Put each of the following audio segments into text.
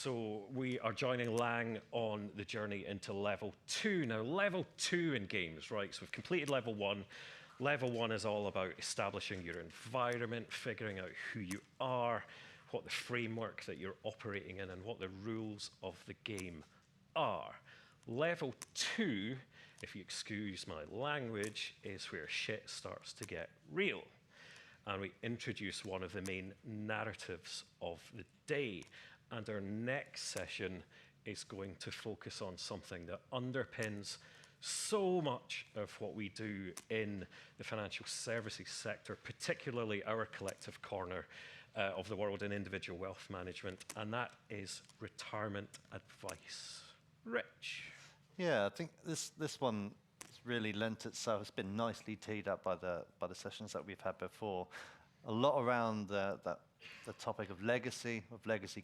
So we are joining Lang on the journey into level 2. Now, level 2 in games, right? So we've completed level 1. Level 1 is all about establishing your environment, figuring out who you are, what the framework that you're operating in, and what the rules of the game are. Level 2, if you excuse my language, is where shit starts to get real. And we introduce one of the main narratives of the day. And our next session is going to focus on something that underpins so much of what we do in the financial services sector, particularly our collective corner of the world in individual wealth management, and that is retirement advice. Rich. Yeah, I think this one has really lent itself. It's been nicely teed up by the sessions that we've had before. A lot around the topic of legacy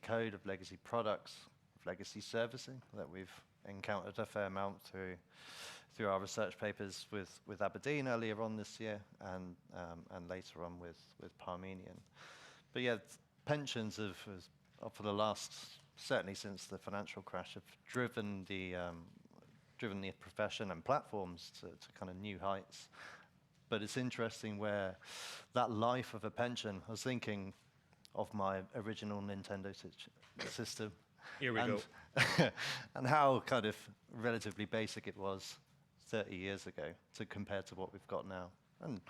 code, of legacy products, of legacy servicing that we've encountered a fair amount through our research papers with Aberdeen earlier on this year and later on with Parmenion. But yeah, pensions have for the last, certainly since the financial crash, have driven the profession and platforms to kind of new heights. But it's interesting where that life of a pension, I was thinking of my original Nintendo system. Here we go. And how kind of relatively basic it was 30 years ago compared to what we've got now. And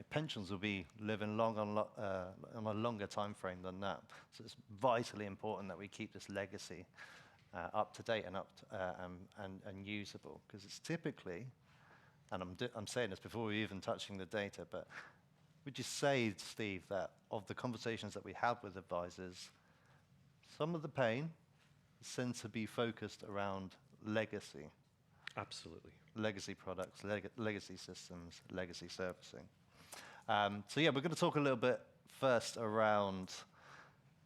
pensions will be living long on a longer time frame than that. So it's vitally important that we keep this legacy up to date and usable, because it's typically, and I'm saying this before we even touching the data, but would you say, Steve, that of the conversations that we have with advisors, some of the pain seems to be focused around legacy? Absolutely. Legacy products, legacy systems, legacy servicing. So yeah, we're going to talk a little bit first around,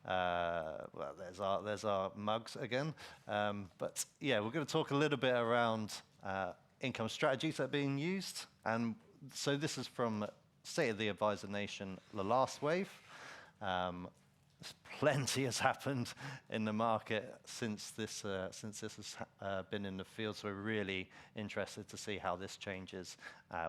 well, there's our mugs again. But yeah, we're going to talk a little bit around income strategies that are being used. And so this is from State of the Advisor Nation, the last wave. Plenty has happened in the market since this has been in the field, so we're really interested to see how this changes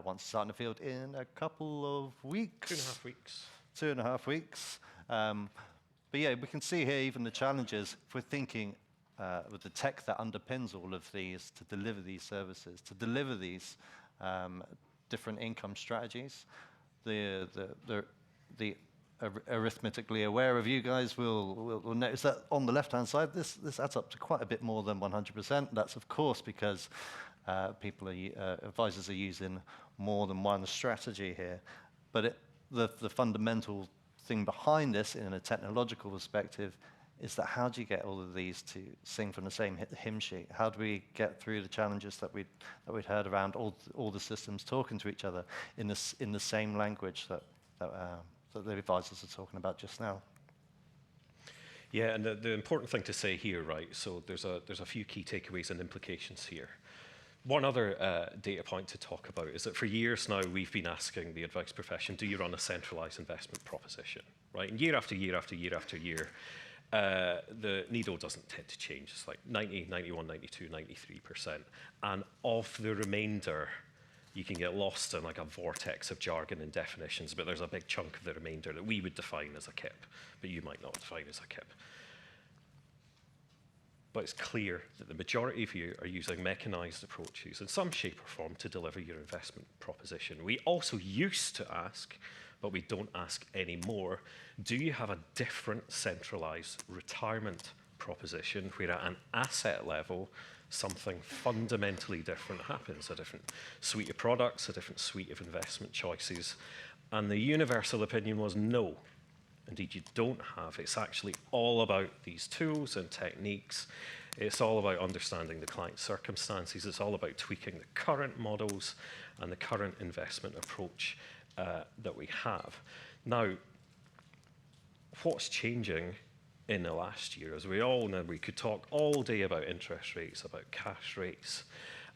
once it's out in the field in a couple of weeks. 2.5 weeks. 2.5 weeks. But yeah, we can see here even the challenges if we're thinking with the tech that underpins all of these to deliver these services, to deliver these different income strategies. The arithmetically aware of you guys will notice that on the left-hand side, this adds up to quite a bit more than 100%. That's, of course, because advisors are using more than one strategy here. But the fundamental thing behind this, in a technological perspective, is that how do you get all of these to sing from the same hymn sheet? How do we get through the challenges that we'd heard around all the systems talking to each other in the same language that the advisors are talking about just now? Yeah, and the important thing to say here, right, so there's a few key takeaways and implications here. One other data point to talk about is that for years now, we've been asking the advice profession, do you run a centralized investment proposition, right? And year after year after year after year, the needle doesn't tend to change. It's like 90, 91, 92, 93%. And of the remainder, you can get lost in like a vortex of jargon and definitions, but there's a big chunk of the remainder that we would define as a KIP, but you might not define as a KIP. But it's clear that the majority of you are using mechanized approaches in some shape or form to deliver your investment proposition. We also used to ask, but we don't ask anymore, do you have a different centralized retirement proposition where at an asset level, something fundamentally different happens, a different suite of products, a different suite of investment choices? And the universal opinion was no. Indeed, you don't have. It's actually all about these tools and techniques. It's all about understanding the client's circumstances. It's all about tweaking the current models and the current investment approach that we have. Now, what's changing in the last year? As we all know, we could talk all day about interest rates, about cash rates,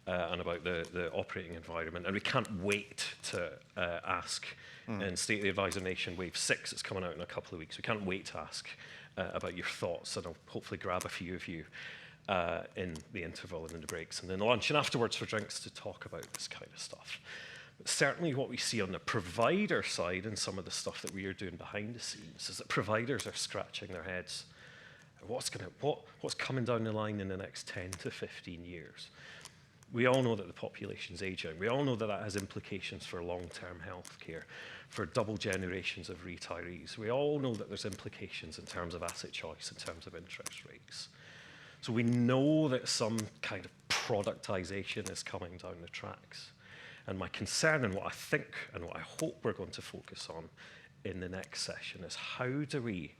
and about the operating environment. And we can't wait to ask in State of the Advisor Nation Wave 6, it's coming out in a couple of weeks. We can't wait to ask about your thoughts, and I'll hopefully grab a few of you in the interval and in the breaks and then lunch, and afterwards for drinks to talk about this kind of stuff. But certainly what we see on the provider side and some of the stuff that we are doing behind the scenes is that providers are scratching their heads. What's coming down the line in the next 10 to 15 years? We all know that the population's aging. We all know that that has implications for long-term healthcare, for double generations of retirees. We all know that there's implications in terms of asset choice, in terms of interest rates. So we know that some kind of productization is coming down the tracks. And my concern, and what I think and what I hope we're going to focus on in the next session, is how do we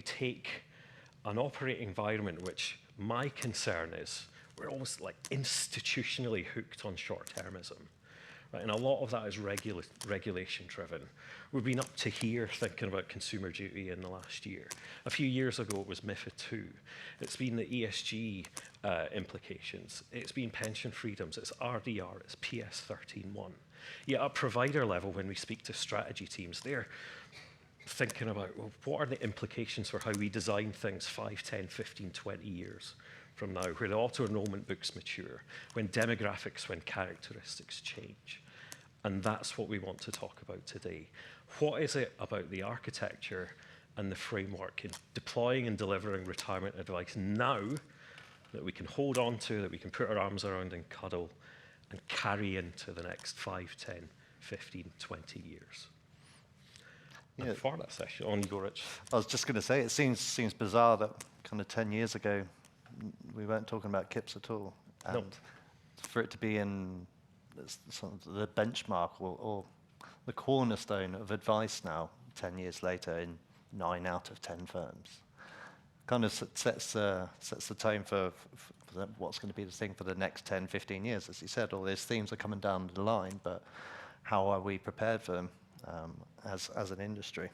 take an operating environment, which my concern is we're almost like institutionally hooked on short-termism. Right? And a lot of that is regulation-driven. We've been up to here thinking about consumer duty in the last year. A few years ago, it was MiFID II. It's been the ESG implications. It's been pension freedoms. It's RDR. It's PS 13.1. Yet at provider level, when we speak to strategy teams, they're thinking about, well, what are the implications for how we design things 5, 10, 15, 20 years from now, where the auto-enrollment books mature, when demographics, when characteristics change. And that's what we want to talk about today. What is it about the architecture and the framework in deploying and delivering retirement advice now that we can hold on to, that we can put our arms around and cuddle and carry into the next 5, 10, 15, 20 years? Yeah. And for that session, on you go, Rich. I was just going to say, it seems bizarre that kind of 10 years ago, we weren't talking about KIPS at all. And No. for it to be in sort of the benchmark or the cornerstone of advice now, 10 years later, in 9 out of 10 firms, kind of sets the tone for what's going to be the thing for the next 10, 15 years. As you said, all these themes are coming down the line, but how are we prepared for them as an industry?